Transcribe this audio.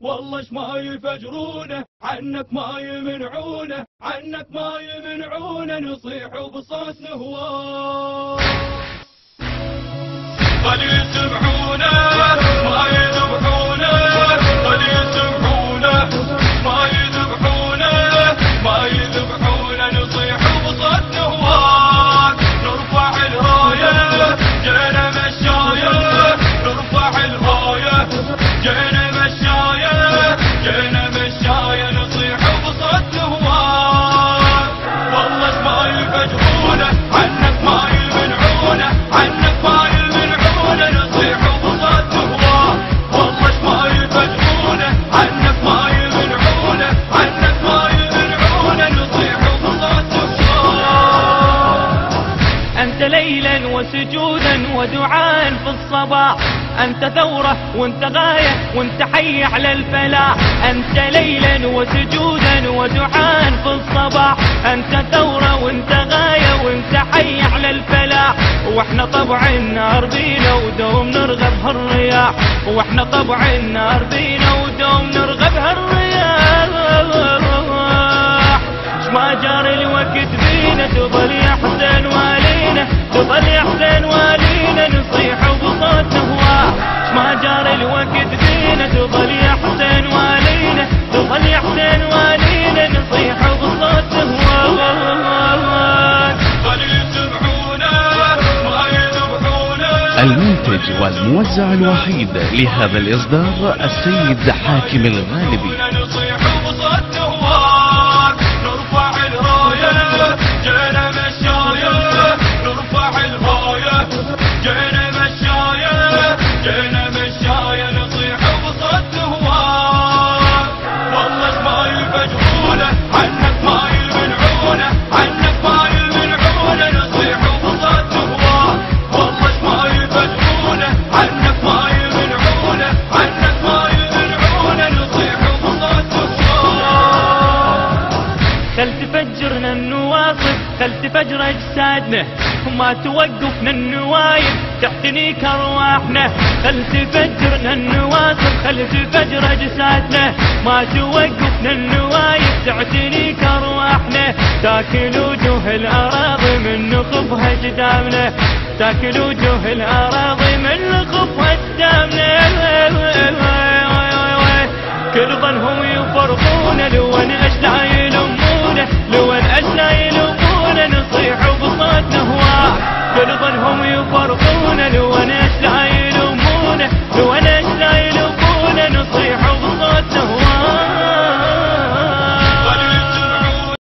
والله اش ما يفجرونه، عنك ما يمنعونه، عنك ما يمنعونه، نصيح وبصوت نهواه. خلي يسمعونه ما يذبحونه، خلي يسمعونه ما يذبحونه، ما يذبحونه، نصيح وبصوت نهواه. نرفع الرايه جينا مشايه، نرفع الرايه جينا مشايه، جينا مشايه، نصيح وبصوت نهواه. والله اش ما يفجرونه، عنك ما يمنعونه، عنك ما يمنعونه، نصيح وبصوت نهواه. والله اش ما يفجرونه، عنك ما يمنعونه، عنك ما يمنعونه، نصيح وبصوت نهواه. أنت ليلا وسجودا ودعاء في الصباح، أنت ثورة وانت غاية وانت حي على الفلاح. أنت ليلا وسجودا ودعاء في الصباح، أنت ثورة وانت غاية وانت حي على الفلاح. واحنا طبع النار بينا ودوم نرغب هالرياح، واحنا طبع النار بينا ودوم نرغب هالرياح. ما جار الوقت بينا تظل يا حسين والينا، تظل يا حسين والينا، نصيح وبصوت نهواه. ما جار الوقت بينا تظل يا حسين والينا، تظل يا حسين والينا، نصيح وبصوت نهواه. خلي يسمعونه ما يذبحونه. المنتج والموزع الوحيد لهذا الإصدار السيد حاكم الغالبي. نصيح وبصوت نهواه. نرفع الرايه جينا مشايه، نرفع الرايه جينا مشايه، جينا مشايه، نصيح وبصوت نهواه. والله اش ما يفجرونه، عنك ما يمنعونه، عنك ما يمنعونه، نصيح وبصوت نهواه. والله اش ما يفجرونه، عنك ما يمنعونه، عنك ما يمنعونه، نصيح وبصوت نهواه. خل تفجرنا النواصب، خل تفجر اجسادنا، وما توقفنا النوايب تعتنيك ارواحنا. خل تفجرنا النواصب، خل تفجر اجسادنا، ما توقفنا النوايب تعتنيك ارواحنا. تاكل وجوه الاراضي من نخبها قدامنا، تاكل وجوه الاراضي من نخبها قدامنا. كل ظنهم يفرقون لون اشلا يلمونه، لون اشلا يلمونه، نصيح وبصوت نهواه. كل ظنهم يفرقون لون اشلا